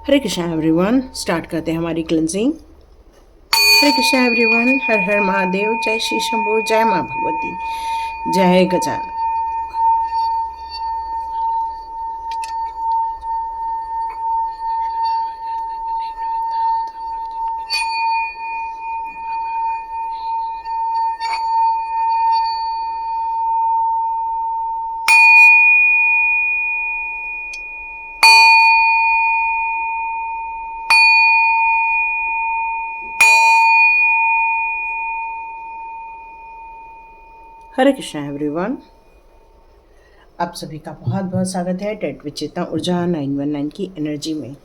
हरे Krishna everyone. Start करते हैं हमारी क्लेंजिंग। हरे कृष्णा एवरीवन। हर हर महादेव। जय श्री शंभू। जय माँ भगवती। जय गजानन। हरे कृष्णा एवरीवन। आप सभी का बहुत बहुत स्वागत है टेट विद चेतना ऊर्जा 919 की एनर्जी में।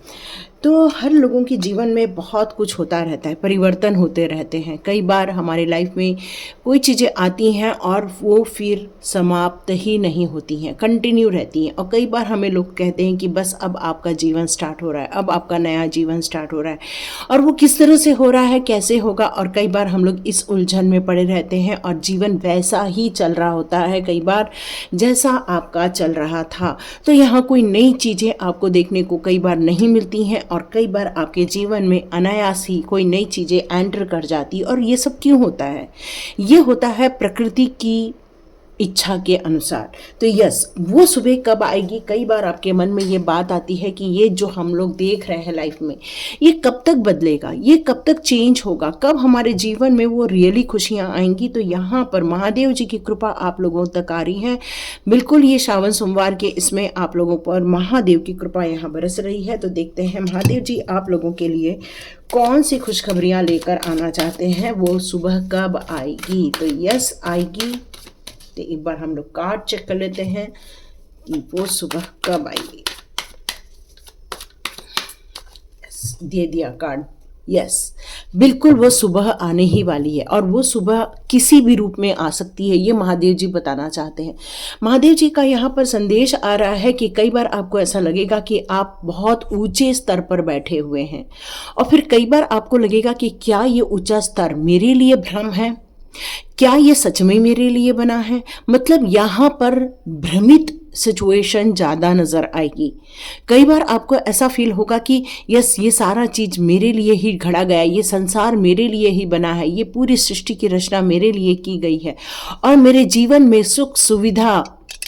तो हर लोगों के जीवन में बहुत कुछ होता रहता है, परिवर्तन होते रहते हैं। कई बार हमारे लाइफ में कोई चीज़ें आती हैं और वो फिर समाप्त ही नहीं होती हैं, कंटिन्यू रहती हैं। और कई बार हमें लोग कहते हैं कि बस अब आपका जीवन स्टार्ट हो रहा है, अब आपका नया जीवन स्टार्ट हो रहा है। और वो किस तरह से हो रहा है, कैसे होगा, और कई बार हम लोग इस उलझन में पड़े रहते हैं और जीवन वैसा ही चल रहा होता है कई बार जैसा आपका चल रहा था। तो यहाँ कोई नई चीज़ें आपको देखने को कई बार नहीं मिलती हैं और कई बार आपके जीवन में अनायास ही कोई नई चीज़ें एंटर कर जाती। और ये सब क्यों होता है? ये होता है प्रकृति की इच्छा के अनुसार। तो यस, वो सुबह कब आएगी? कई बार आपके मन में ये बात आती है कि ये जो हम लोग देख रहे हैं लाइफ में, ये कब तक बदलेगा, ये कब तक चेंज होगा, कब हमारे जीवन में वो रियली खुशियाँ आएंगी। तो यहाँ पर महादेव जी की कृपा आप लोगों तक आ रही है। बिल्कुल ये श्रावण सोमवार के इसमें आप लोगों पर महादेव की कृपा यहाँ बरस रही है। तो देखते हैं महादेव जी आप लोगों के लिए कौन सी खुशखबरियाँ लेकर आना चाहते हैं, वो सुबह कब आएगी। तो यस, आएगी। तो एक बार हम लोग कार्ड चेक कर लेते हैं कि वो सुबह कब आएगी। यस, दे दिया कार्ड। यस, बिल्कुल वो सुबह आने ही वाली है और वो सुबह किसी भी रूप में आ सकती है, ये महादेव जी बताना चाहते हैं। महादेव जी का यहाँ पर संदेश आ रहा है कि कई बार आपको ऐसा लगेगा कि आप बहुत ऊंचे स्तर पर बैठे हुए हैं और फिर कई बार आपको लगेगा कि क्या ये ऊंचा स्तर मेरे लिए भ्रम है, क्या ये सच में मेरे लिए बना है। मतलब यहाँ पर भ्रमित सिचुएशन ज़्यादा नज़र आएगी। कई बार आपको ऐसा फील होगा कि यस, ये सारा चीज़ मेरे लिए ही घड़ा गया, ये संसार मेरे लिए ही बना है, ये पूरी सृष्टि की रचना मेरे लिए की गई है और मेरे जीवन में सुख सुविधा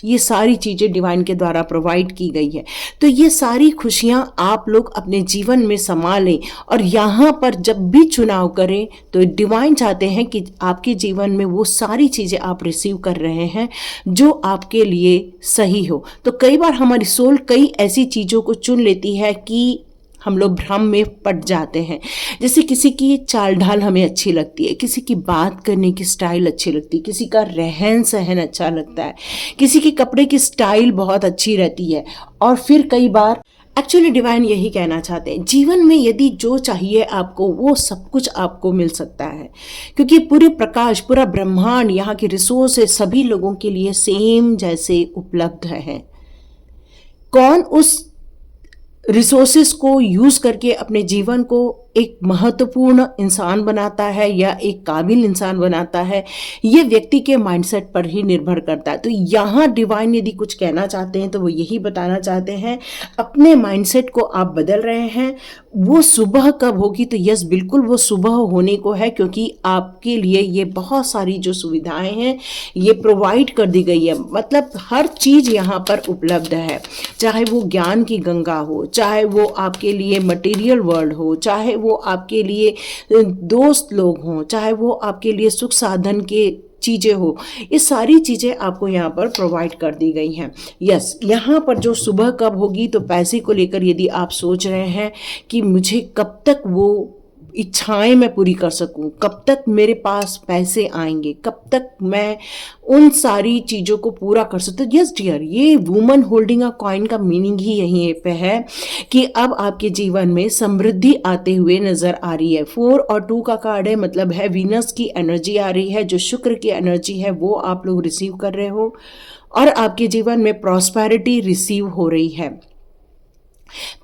ये सारी चीज़ें डिवाइन के द्वारा प्रोवाइड की गई है। तो ये सारी खुशियाँ आप लोग अपने जीवन में संभालें और यहाँ पर जब भी चुनाव करें तो डिवाइन चाहते हैं कि आपके जीवन में वो सारी चीज़ें आप रिसीव कर रहे हैं जो आपके लिए सही हो। तो कई बार हमारी सोल कई ऐसी चीज़ों को चुन लेती है कि हम लोग भ्रम में पड़ जाते हैं। जैसे किसी की चाल ढाल हमें अच्छी लगती है, किसी की बात करने की स्टाइल अच्छी लगती है, किसी का रहन सहन अच्छा लगता है, किसी के कपड़े की स्टाइल बहुत अच्छी रहती है। और फिर कई बार एक्चुअली डिवाइन यही कहना चाहते हैं, जीवन में यदि जो चाहिए आपको वो सब कुछ आपको मिल सकता है, क्योंकि पूरे प्रकाश, पूरा ब्रह्मांड, यहाँ की रिसोर्सेस सभी लोगों के लिए सेम जैसे उपलब्ध है। कौन उस रिसोर्सेस को यूज़ करके अपने जीवन को एक महत्वपूर्ण इंसान बनाता है या एक काबिल इंसान बनाता है, ये व्यक्ति के माइंडसेट पर ही निर्भर करता है। तो यहाँ डिवाइन यदि कुछ कहना चाहते हैं तो वो यही बताना चाहते हैं, अपने माइंडसेट को आप बदल रहे हैं। वो सुबह कब होगी? तो यस, बिल्कुल वो सुबह होने को है, क्योंकि आपके लिए ये बहुत सारी जो सुविधाएं हैं ये प्रोवाइड कर दी गई है। मतलब हर चीज़ यहाँ पर उपलब्ध है, चाहे वो ज्ञान की गंगा हो, चाहे वो आपके लिए मटेरियल वर्ल्ड हो, चाहे वो आपके लिए दोस्त लोग हों, चाहे वो आपके लिए सुख साधन के चीज़ें हो, ये सारी चीज़ें आपको यहाँ पर प्रोवाइड कर दी गई हैं। यस, यहाँ पर जो सुबह कब होगी, तो पैसे को लेकर यदि आप सोच रहे हैं कि मुझे कब तक वो इच्छाएं मैं पूरी कर सकूं, कब तक मेरे पास पैसे आएंगे, कब तक मैं उन सारी चीज़ों को पूरा कर सकता हूँ। यस डियर, ये वुमन होल्डिंग अ कॉइन का मीनिंग ही यहीं पे है कि अब आपके जीवन में समृद्धि आते हुए नज़र आ रही है। 4 और 2 का कार्ड है, मतलब है वीनस की एनर्जी आ रही है, जो शुक्र की एनर्जी है वो आप लोग रिसीव कर रहे हो और आपके जीवन में प्रॉस्पेरिटी रिसीव हो रही है।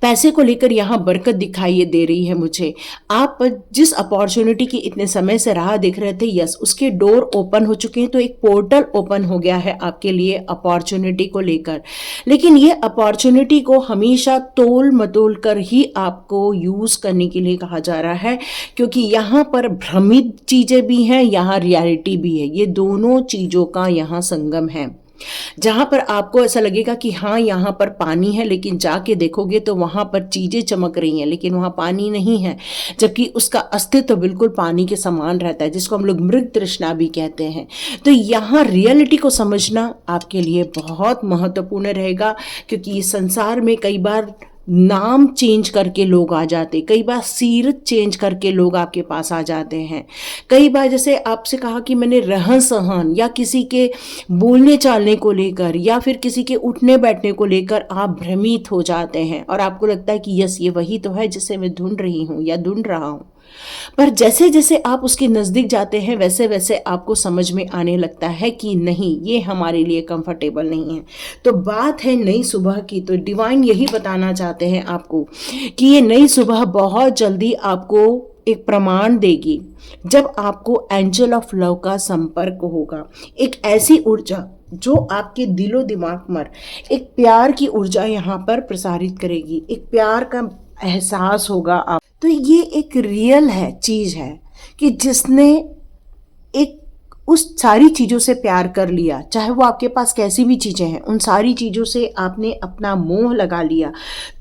पैसे को लेकर यहाँ बरकत दिखाई दे रही है मुझे। आप जिस अपॉर्चुनिटी की इतने समय से राह देख रहे थे, यस, उसके डोर ओपन हो चुके हैं। तो एक पोर्टल ओपन हो गया है आपके लिए अपॉर्चुनिटी को लेकर। लेकिन ये अपॉर्चुनिटी को हमेशा तोल मतोल कर ही आपको यूज करने के लिए कहा जा रहा है, क्योंकि यहाँ पर भ्रमित चीजें भी हैं, यहाँ रियलिटी भी है। ये दोनों चीजों का यहाँ संगम है, जहां पर आपको ऐसा लगेगा कि हाँ यहाँ पर पानी है, लेकिन जाके देखोगे तो वहां पर चीजें चमक रही हैं, लेकिन वहां पानी नहीं है, जबकि उसका अस्तित्व बिल्कुल पानी के समान रहता है, जिसको हम लोग मृग तृष्णा भी कहते हैं। तो यहाँ रियलिटी को समझना आपके लिए बहुत महत्वपूर्ण रहेगा, क्योंकि इस संसार में कई बार नाम चेंज करके लोग आ जाते, कई बार सीरत चेंज करके लोग आपके पास आ जाते हैं। कई बार जैसे आपसे कहा कि मैंने रहन सहन या किसी के बोलने चालने को लेकर या फिर किसी के उठने बैठने को लेकर आप भ्रमित हो जाते हैं और आपको लगता है कि यस, ये वही तो है जिसे मैं ढूंढ रही हूँ या ढूंढ रहा हूँ। पर जैसे जैसे आप उसके नज़दीक जाते हैं, वैसे वैसे आपको समझ में आने लगता है कि नहीं, ये हमारे लिए कंफर्टेबल नहीं है। तो बात है नई सुबह की। तो डिवाइन यही बताना चाहते हैं आपको कि ये नई सुबह बहुत जल्दी आपको एक प्रमाण देगी, जब आपको एंजल ऑफ लव का संपर्क होगा। एक ऐसी ऊर्जा जो आपके दिलो दिमाग पर एक प्यार की ऊर्जा यहाँ पर प्रसारित करेगी, एक प्यार का एहसास होगा आप। तो ये एक रियल है, चीज़ है कि जिसने एक उस सारी चीज़ों से प्यार कर लिया, चाहे वो आपके पास कैसी भी चीज़ें हैं, उन सारी चीज़ों से आपने अपना मोह लगा लिया,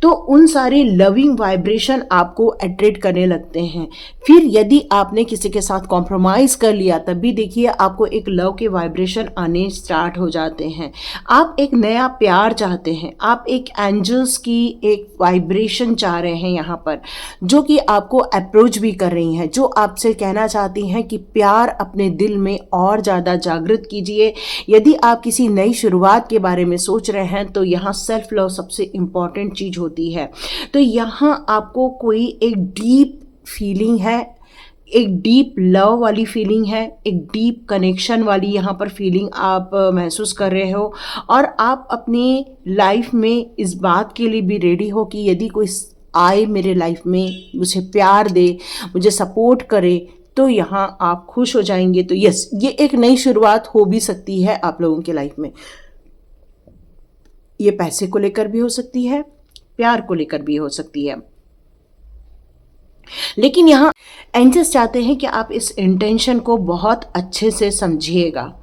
तो उन सारे लविंग वाइब्रेशन आपको अट्रैक्ट करने लगते हैं। फिर यदि आपने किसी के साथ कॉम्प्रोमाइज़ कर लिया, तब भी देखिए आपको एक लव के वाइब्रेशन आने स्टार्ट हो जाते हैं। आप एक नया प्यार चाहते हैं, आप एक एंजल्स की एक वाइब्रेशन चाह रहे हैं यहाँ पर, जो कि आपको अप्रोच भी कर रही हैं, जो आपसे कहना चाहती हैं कि प्यार अपने दिल में और ज़्यादा जागृत कीजिए। यदि आप किसी नई शुरुआत के बारे में सोच रहे हैं, तो यहाँ सेल्फ लव सबसे इम्पॉर्टेंट चीज़ होती है। तो यहाँ आपको कोई एक डीप फीलिंग है, एक डीप लव वाली फीलिंग है, एक डीप कनेक्शन वाली यहाँ पर फीलिंग आप महसूस कर रहे हो, और आप अपनी लाइफ में इस बात के लिए भी रेडी हो कि यदि कोई आए मेरे लाइफ में, मुझे प्यार दे, मुझे सपोर्ट करे, तो यहाँ आप खुश हो जाएंगे। तो यस, ये एक नई शुरुआत हो भी सकती है आप लोगों के लाइफ में। ये पैसे को लेकर भी हो सकती है, प्यार को लेकर भी हो सकती है। लेकिन यहाँ एंजल्स चाहते हैं कि आप इस इंटेंशन को बहुत अच्छे से समझिएगा,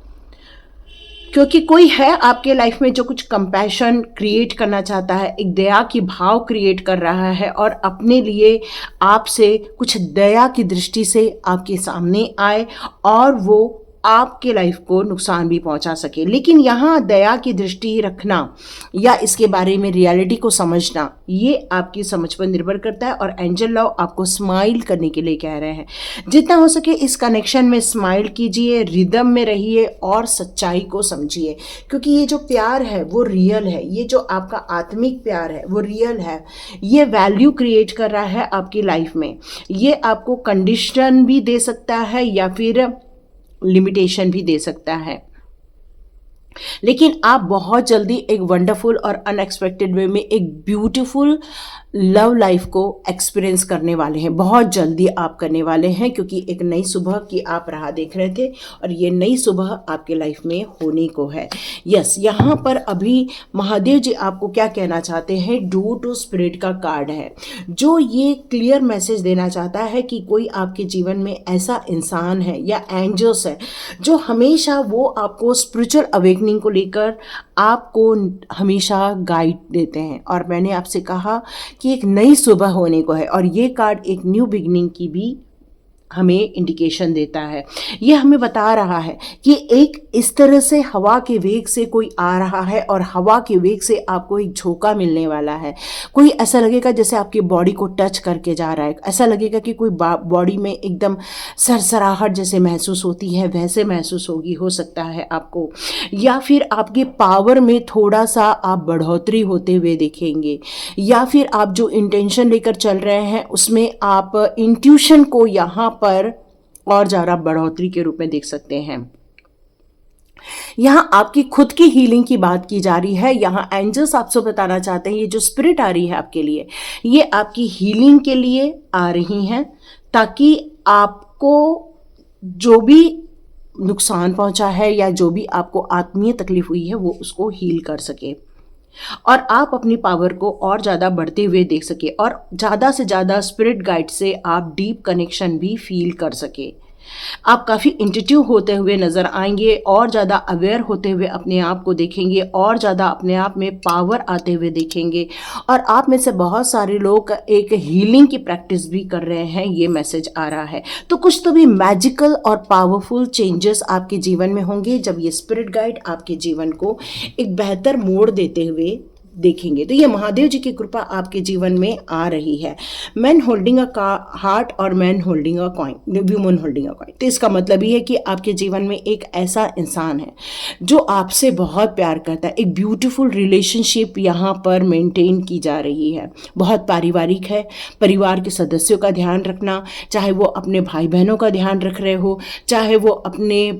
क्योंकि कोई है आपके लाइफ में जो कुछ कंपैशन क्रिएट करना चाहता है, एक दया की भाव क्रिएट कर रहा है, और अपने लिए आपसे कुछ दया की दृष्टि से आपके सामने आए और वो आपके लाइफ को नुकसान भी पहुंचा सके। लेकिन यहाँ दया की दृष्टि रखना या इसके बारे में रियलिटी को समझना, ये आपकी समझ पर निर्भर करता है। और एंजल लव आपको स्माइल करने के लिए कह रहे हैं। जितना हो सके इस कनेक्शन में स्माइल कीजिए, रिदम में रहिए और सच्चाई को समझिए, क्योंकि ये जो प्यार है वो रियल है, ये जो आपका आत्मिक प्यार है वो रियल है। ये वैल्यू क्रिएट कर रहा है आपकी लाइफ में। ये आपको कंडीशन भी दे सकता है या फिर लिमिटेशन भी दे सकता है, लेकिन आप बहुत जल्दी एक वंडरफुल और अनएक्सपेक्टेड वे में एक ब्यूटीफुल लव लाइफ को एक्सपीरियंस करने वाले हैं। बहुत जल्दी आप करने वाले हैं, क्योंकि एक नई सुबह की आप राह देख रहे थे और ये नई सुबह आपके लाइफ में होने को है। यस, यहाँ पर अभी महादेव जी आपको क्या कहना चाहते हैं, डू टू स्पिरिट का कार्ड है, जो ये क्लियर मैसेज देना चाहता है कि कोई आपके जीवन में ऐसा इंसान है या एंजल्स है जो हमेशा वो आपको स्पिरिचुअल अवेकनिंग को लेकर आपको हमेशा गाइड देते हैं। और मैंने आपसे कहा कि एक नई सुबह होने को है, और ये कार्ड एक न्यू बिगनिंग की भी हमें इंडिकेशन देता है। ये हमें बता रहा है कि एक इस तरह से हवा के वेग से कोई आ रहा है और हवा के वेग से आपको एक झोंका मिलने वाला है। कोई ऐसा लगेगा जैसे आपकी बॉडी को टच करके जा रहा है, ऐसा लगेगा कि कोई बॉडी में एकदम सरसराहट जैसे महसूस होती है, वैसे महसूस होगी, हो सकता है आपको, या फिर आपके पावर में थोड़ा सा आप बढ़ोतरी होते हुए देखेंगे, या फिर आप जो इंटेंशन लेकर चल रहे हैं उसमें आप इंट्यूशन को यहाँ पर और ज़्यादा बढ़ोतरी के रूप में देख सकते हैं। यहाँ आपकी खुद की हीलिंग की बात की जा रही है। यहाँ एंजल्स आपसे बताना चाहते हैं, ये जो स्पिरिट आ रही है आपके लिए, ये आपकी हीलिंग के लिए आ रही हैं, ताकि आपको जो भी नुकसान पहुंचा है या जो भी आपको आत्मीय तकलीफ हुई है वो उसको हील कर सके, और आप अपनी पावर को और ज़्यादा बढ़ते हुए देख सके, और ज़्यादा से ज़्यादा स्पिरिट गाइड से आप डीप कनेक्शन भी फील कर सके। आप काफ़ी इंट्यूटिव होते हुए नज़र आएंगे, और ज़्यादा अवेयर होते हुए अपने आप को देखेंगे, और ज़्यादा अपने आप में पावर आते हुए देखेंगे। और आप में से बहुत सारे लोग एक हीलिंग की प्रैक्टिस भी कर रहे हैं, ये मैसेज आ रहा है। तो कुछ तो भी मैजिकल और पावरफुल चेंजेस आपके जीवन में होंगे जब ये स्पिरिट गाइड आपके जीवन को एक बेहतर मोड़ देते हुए देखेंगे। तो ये महादेव जी की कृपा आपके जीवन में आ रही है। मैन होल्डिंग अ हार्ट और man holding a coin, woman holding a coin. तो इसका मतलब ये है कि आपके जीवन में एक ऐसा इंसान है जो आपसे बहुत प्यार करता है। एक ब्यूटीफुल रिलेशनशिप यहाँ पर मेंटेन की जा रही है, बहुत पारिवारिक है। परिवार के सदस्यों का ध्यान रखना, चाहे वो अपने भाई बहनों का ध्यान रख रहे हो, चाहे वो अपने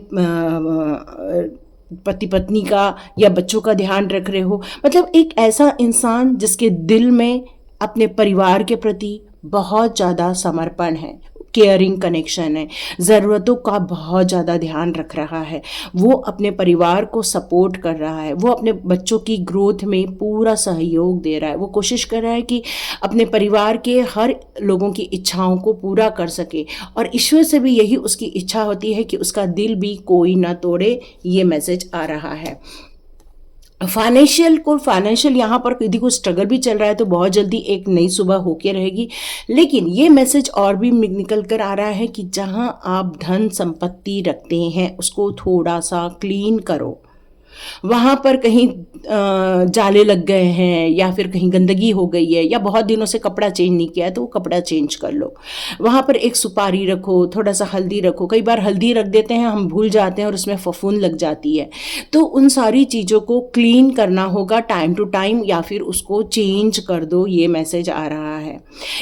पति पत्नी का या बच्चों का ध्यान रख रहे हो, मतलब एक ऐसा इंसान जिसके दिल में अपने परिवार के प्रति बहुत ज़्यादा समर्पण है, केयरिंग कनेक्शन है, ज़रूरतों का बहुत ज़्यादा ध्यान रख रहा है, वो अपने परिवार को सपोर्ट कर रहा है, वो अपने बच्चों की ग्रोथ में पूरा सहयोग दे रहा है, वो कोशिश कर रहा है कि अपने परिवार के हर लोगों की इच्छाओं को पूरा कर सके, और ईश्वर से भी यही उसकी इच्छा होती है कि उसका दिल भी कोई ना तोड़े। ये मैसेज आ रहा है। फाइनेंशियल यहाँ पर यदि कोई स्ट्रगल भी चल रहा है तो बहुत जल्दी एक नई सुबह होके रहेगी। लेकिन ये मैसेज और भी निकल कर आ रहा है कि जहाँ आप धन संपत्ति रखते हैं उसको थोड़ा सा क्लीन करो। वहाँ पर कहीं जाले लग गए हैं, या फिर कहीं गंदगी हो गई है, या बहुत दिनों से कपड़ा चेंज नहीं किया है तो वो कपड़ा चेंज कर लो। वहाँ पर एक सुपारी रखो, थोड़ा सा हल्दी रखो। कई बार हल्दी रख देते हैं, हम भूल जाते हैं और उसमें फफूंद लग जाती है। तो उन सारी चीज़ों को क्लीन करना होगा टाइम टू टाइम, या फिर उसको चेंज कर दो। ये मैसेज आ रहा है।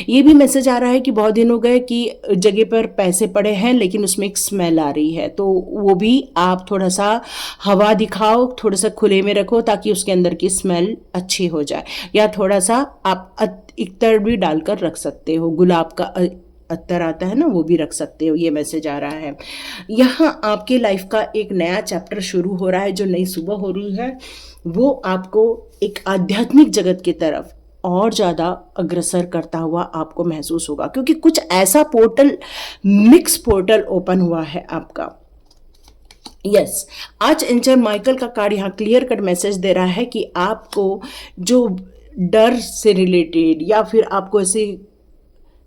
ये भी मैसेज आ रहा है कि बहुत दिन हो गए कि जगह पर पैसे पड़े हैं लेकिन उसमें एक स्मेल आ रही है, तो वो भी आप थोड़ा सा हवा दिखाओ, थोड़ा सा खुले में रखो ताकि उसके अंदर की स्मेल अच्छी हो जाए। या थोड़ा सा आप इत्तर भी डालकर रख सकते हो, गुलाब का अत्तर आता है ना, वो भी रख सकते हो। ये मैसेज आ रहा है। यहाँ आपके लाइफ का एक नया चैप्टर शुरू हो रहा है, जो नई सुबह हो रही है वो आपको एक आध्यात्मिक जगत की तरफ और ज़्यादा अग्रसर करता हुआ आपको महसूस होगा, क्योंकि कुछ ऐसा पोर्टल, मिक्स पोर्टल ओपन हुआ है आपका। यस, आज एंजल माइकल का कार्ड यहाँ क्लियर कट मैसेज दे रहा है कि आपको जो डर से रिलेटेड या फिर आपको ऐसे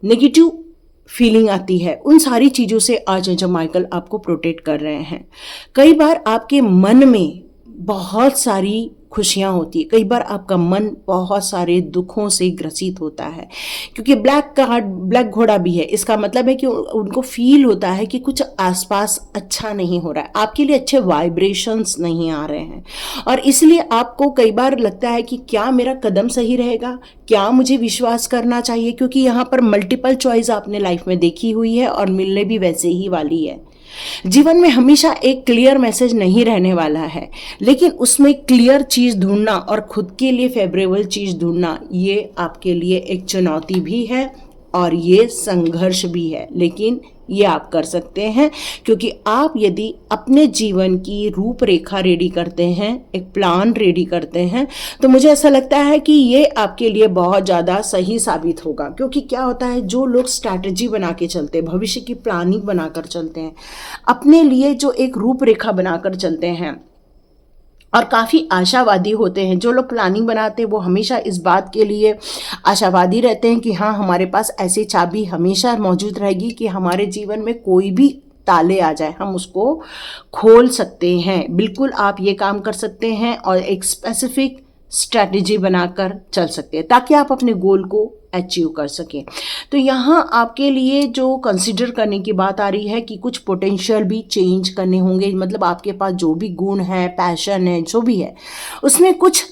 नेगेटिव फीलिंग आती है, उन सारी चीज़ों से आज एंजल माइकल आपको प्रोटेक्ट कर रहे हैं। कई बार आपके मन में बहुत सारी खुशियाँ होती है, कई बार आपका मन बहुत सारे दुखों से ग्रसित होता है, क्योंकि ब्लैक घोड़ा भी है। इसका मतलब है कि उनको फील होता है कि कुछ आसपास अच्छा नहीं हो रहा है, आपके लिए अच्छे वाइब्रेशंस नहीं आ रहे हैं, और इसलिए आपको कई बार लगता है कि क्या मेरा कदम सही रहेगा, क्या मुझे विश्वास करना चाहिए, क्योंकि यहाँ पर मल्टीपल चॉइस आपने लाइफ में देखी हुई है और मिलने भी वैसे ही वाली है। जीवन में हमेशा एक क्लियर मैसेज नहीं रहने वाला है, लेकिन उसमें क्लियर चीज़ ढूंढना और खुद के लिए फेवरेबल चीज़ ढूंढना, ये आपके लिए एक चुनौती भी है और ये संघर्ष भी है, लेकिन ये आप कर सकते हैं, क्योंकि आप यदि अपने जीवन की रूपरेखा रेडी करते हैं, एक प्लान रेडी करते हैं, तो मुझे ऐसा लगता है कि ये आपके लिए बहुत ज़्यादा सही साबित होगा। क्योंकि क्या होता है, जो लोग स्ट्रैटेजी बना के चलते हैं, भविष्य की प्लानिंग बनाकर चलते हैं, अपने लिए जो एक रूपरेखा बनाकर चलते हैं और काफ़ी आशावादी होते हैं, जो लोग प्लानिंग बनाते हैं वो हमेशा इस बात के लिए आशावादी रहते हैं कि हाँ, हमारे पास ऐसी चाबी हमेशा मौजूद रहेगी कि हमारे जीवन में कोई भी ताले आ जाए हम उसको खोल सकते हैं। बिल्कुल आप ये काम कर सकते हैं और एक स्पेसिफिक स्ट्रैटेजी बनाकर चल सकते हैं ताकि आप अपने गोल को अचीव कर सकें। तो यहाँ आपके लिए जो कंसिडर करने की बात आ रही है कि कुछ पोटेंशियल भी चेंज करने होंगे, मतलब आपके पास जो भी गुण है, पैशन है, जो भी है, उसमें कुछ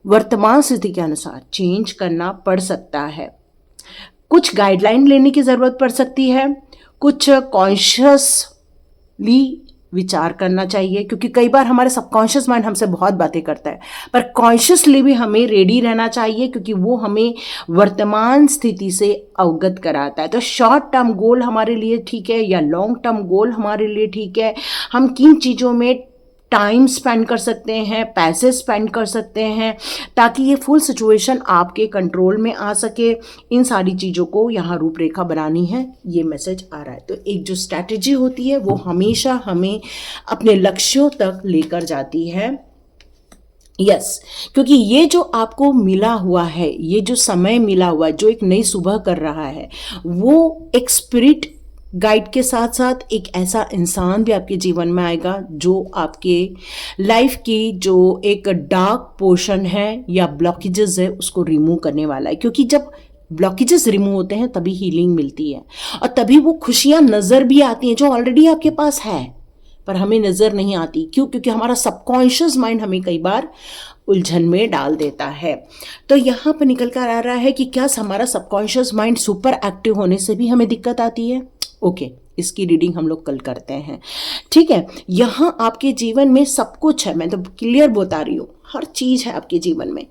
वर्तमान स्थिति के अनुसार चेंज करना पड़ सकता है। कुछ गाइडलाइन लेने की ज़रूरत पड़ सकती है, कुछ कॉन्शियसली विचार करना चाहिए, क्योंकि कई बार हमारे सबकॉन्शियस माइंड हमसे बहुत बातें करता है, पर कॉन्शियसली भी हमें रेडी रहना चाहिए, क्योंकि वो हमें वर्तमान स्थिति से अवगत कराता है। तो शॉर्ट टर्म गोल हमारे लिए ठीक है या लॉन्ग टर्म गोल हमारे लिए ठीक है, हम किन चीज़ों में टाइम स्पेंड कर सकते हैं, पैसे स्पेंड कर सकते हैं, ताकि ये फुल सिचुएशन आपके कंट्रोल में आ सके, इन सारी चीज़ों को यहाँ रूपरेखा बनानी है, ये मैसेज आ रहा है। तो एक जो स्ट्रैटेजी होती है वो हमेशा हमें अपने लक्ष्यों तक लेकर जाती है। यस, क्योंकि ये जो आपको मिला हुआ है, ये जो समय मिला हुआ है, जो एक नई सुबह कर रहा है, वो एक स्पिरिट गाइड के साथ साथ एक ऐसा इंसान भी आपके जीवन में आएगा जो आपके लाइफ की जो एक डार्क पोर्शन है या ब्लॉकेजेस है उसको रिमूव करने वाला है। क्योंकि जब ब्लॉकेजेस रिमूव होते हैं तभी हीलिंग मिलती है, और तभी वो खुशियां नज़र भी आती हैं जो ऑलरेडी आपके पास है, पर हमें नज़र नहीं आती। क्यों? क्योंकि हमारा सबकॉन्शियस माइंड हमें कई बार उलझन में डाल देता है। तो यहाँ पर निकल कर आ रहा है कि क्या हमारा सबकॉन्शियस माइंड सुपर एक्टिव होने से भी हमें दिक्कत आती है? ओके, इसकी रीडिंग हम लोग कल करते हैं, ठीक है। यहाँ आपके जीवन में सब कुछ है, मैं तो क्लियर बता रही हूँ, हर चीज़ है आपके जीवन में,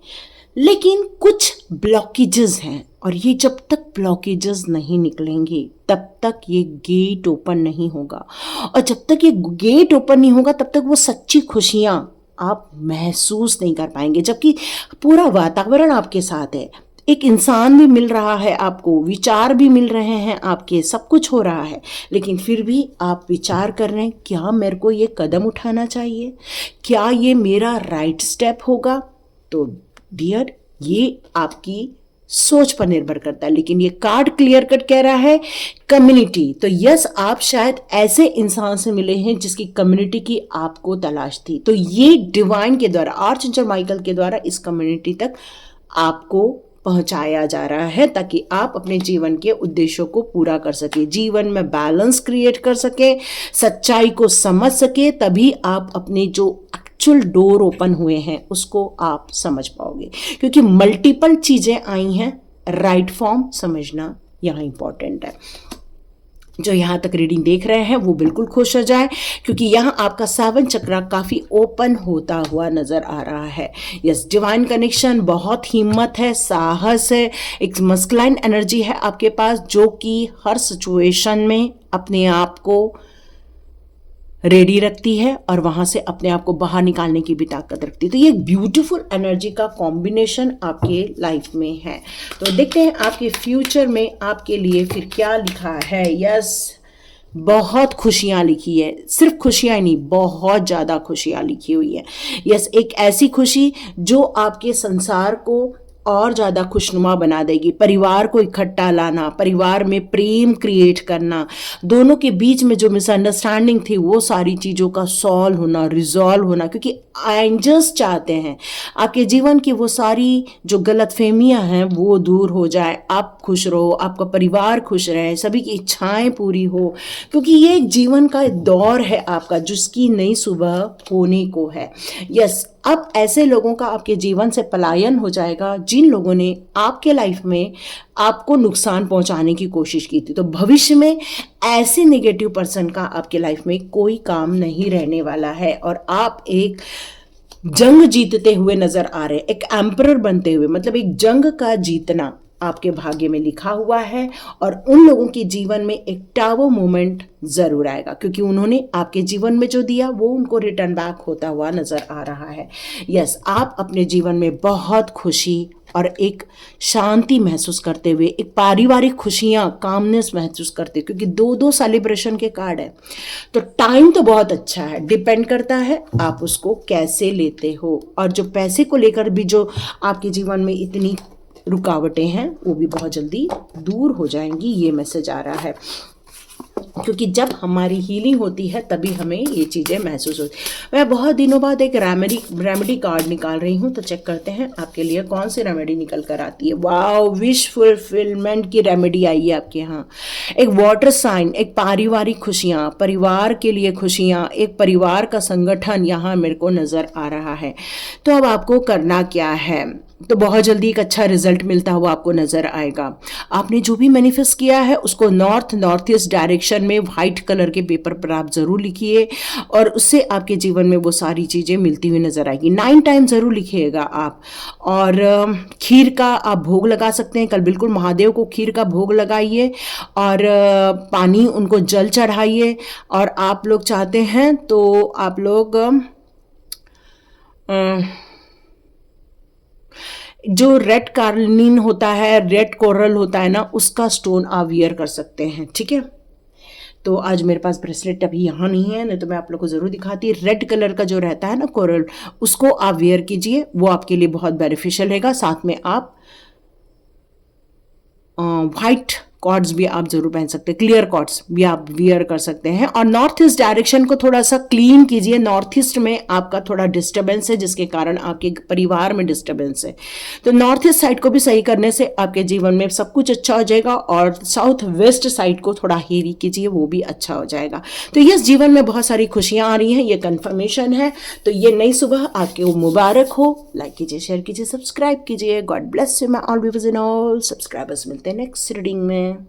लेकिन कुछ ब्लॉकेजेस हैं, और ये जब तक ब्लॉकेजेस नहीं निकलेंगे तब तक ये गेट ओपन नहीं होगा, और जब तक ये गेट ओपन नहीं होगा तब तक वो सच्ची खुशियाँ आप महसूस नहीं कर पाएंगे, जबकि पूरा वातावरण आपके साथ है, एक इंसान भी मिल रहा है आपको, विचार भी मिल रहे हैं आपके, सब कुछ हो रहा है, लेकिन फिर भी आप विचार कर रहे हैं क्या मेरे को ये कदम उठाना चाहिए, क्या ये मेरा राइट स्टेप होगा? तो डियर, ये आपकी सोच पर निर्भर करता है, लेकिन ये कार्ड क्लियर कट कह रहा है कम्युनिटी। तो यस, आप शायद ऐसे इंसान से मिले हैं जिसकी कम्युनिटी की आपको तलाश थी, तो ये डिवाइन के द्वारा, आर्चएंजल माइकल के द्वारा इस कम्युनिटी तक आपको पहुंचाया जा रहा है, ताकि आप अपने जीवन के उद्देश्यों को पूरा कर सके, जीवन में बैलेंस क्रिएट कर सके, सच्चाई को समझ सके, तभी आप अपने जो एक्चुअल डोर ओपन हुए हैं उसको आप समझ पाओगे। क्योंकि मल्टीपल चीजें आई हैं, राइट फॉर्म समझना यहाँ इंपॉर्टेंट है। जो यहाँ तक रीडिंग देख रहे हैं वो बिल्कुल खुश हो जाए, क्योंकि यहाँ आपका 7 चक्रा काफ़ी ओपन होता हुआ नज़र आ रहा है। यस, डिवाइन कनेक्शन, बहुत हिम्मत है, साहस है, एक मस्कुलाइन एनर्जी है आपके पास, जो कि हर सिचुएशन में अपने आप को रेडी रखती है और वहाँ से अपने आप को बाहर निकालने की भी ताकत रखती है। तो ये एक ब्यूटीफुल एनर्जी का कॉम्बिनेशन आपके लाइफ में है। तो देखते हैं आपके फ्यूचर में आपके लिए फिर क्या लिखा है। यस, बहुत खुशियाँ लिखी है, सिर्फ खुशियाँ ही नहीं, बहुत ज़्यादा खुशियाँ लिखी हुई है। यस, एक ऐसी खुशी जो आपके संसार को और ज़्यादा खुशनुमा बना देगी, परिवार को इकट्ठा लाना, परिवार में प्रेम क्रिएट करना, दोनों के बीच में जो मिसअंडरस्टैंडिंग थी वो सारी चीज़ों का सॉल्व होना, रिजॉल्व होना, क्योंकि एंजल्स चाहते हैं आपके जीवन की वो सारी जो गलतफहमियां हैं वो दूर हो जाए, आप खुश रहो, आपका परिवार खुश रहे, सभी की इच्छाएं पूरी हो, क्योंकि ये एक जीवन का दौर है आपका जिसकी नई सुबह होने को है। यस, अब ऐसे लोगों का आपके जीवन से पलायन हो जाएगा जिन लोगों ने आपके लाइफ में आपको नुकसान पहुंचाने की कोशिश की थी। तो भविष्य में ऐसे नेगेटिव पर्सन का आपके लाइफ में कोई काम नहीं रहने वाला है, और आप एक जंग जीतते हुए नजर आ रहे हैं, एक एम्परर बनते हुए, मतलब एक जंग का जीतना आपके भाग्य में लिखा हुआ है। और उन लोगों के जीवन में एक टावर मोमेंट जरूर आएगा, क्योंकि उन्होंने आपके जीवन में जो दिया वो उनको रिटर्न बैक होता हुआ नजर आ रहा है। यस, आप अपने जीवन में बहुत खुशी और एक शांति महसूस करते हुए, एक पारिवारिक खुशियाँ, कामनेस महसूस करते, क्योंकि 2-2 सेलिब्रेशन के कार्ड है। तो टाइम तो बहुत अच्छा है, डिपेंड करता है आप उसको कैसे लेते हो। और जो पैसे को लेकर भी जो आपके जीवन में इतनी रुकावटें हैं वो भी बहुत जल्दी दूर हो जाएंगी, ये मैसेज आ रहा है। क्योंकि जब हमारी हीलिंग होती है तभी हमें ये चीज़ें महसूस होती। मैं बहुत दिनों बाद एक रेमेडी कार्ड निकाल रही हूँ, तो चेक करते हैं आपके लिए कौन सी रेमेडी निकल कर आती है। वाओ, विश फुलफिलमेंट की रेमेडी आई है आपके यहाँ। एक वाटर साइन, एक पारिवारिक खुशियाँ, परिवार के लिए खुशियाँ, एक परिवार का संगठन यहाँ मेरे को नज़र आ रहा है। तो अब आपको करना क्या है, तो बहुत जल्दी एक अच्छा रिजल्ट मिलता हुआ आपको नजर आएगा। आपने जो भी मैनिफेस्ट किया है उसको नॉर्थ ईस्ट डायरेक्शन में वाइट कलर के पेपर पर आप ज़रूर लिखिए, और उससे आपके जीवन में वो सारी चीज़ें मिलती हुई नज़र आएगी। 9 टाइम ज़रूर लिखिएगा आप। और खीर का आप भोग लगा सकते हैं, कल बिल्कुल महादेव को खीर का भोग लगाइए, और पानी उनको जल चढ़ाइए। और आप लोग चाहते हैं तो आप लोग जो रेड कार्लिन होता है, रेड कोरल होता है ना, उसका स्टोन आप वियर कर सकते हैं, ठीक है। तो आज मेरे पास ब्रेसलेट अभी यहाँ नहीं है, नहीं तो मैं आप लोग को ज़रूर दिखाती। रेड कलर का जो रहता है ना कोरल, उसको आप वियर कीजिए, वो आपके लिए बहुत बेनिफिशियल रहेगा। साथ में आप वाइट कॉर्ड्स भी आप जरूर पहन सकते हैं, क्लियर कॉर्ड्स भी आप वियर कर सकते हैं। और नॉर्थ ईस्ट डायरेक्शन को थोड़ा सा क्लीन कीजिए। नॉर्थ ईस्ट में आपका थोड़ा डिस्टर्बेंस है, जिसके कारण आपके परिवार में डिस्टर्बेंस है, तो नॉर्थ ईस्ट साइड को भी सही करने से आपके जीवन में सब कुछ अच्छा हो जाएगा। और साउथ वेस्ट साइड को थोड़ा हेवी कीजिए, वो भी अच्छा हो जाएगा। तो ये जीवन में बहुत सारी खुशियां आ रही हैं, ये कंफर्मेशन है। तो ये नई सुबह आपके मुबारक हो। लाइक कीजिए, शेयर कीजिए, सब्सक्राइब कीजिए। God bless you my all viewers and all subscribers. मिलते हैं नेक्स्ट रीडिंग में।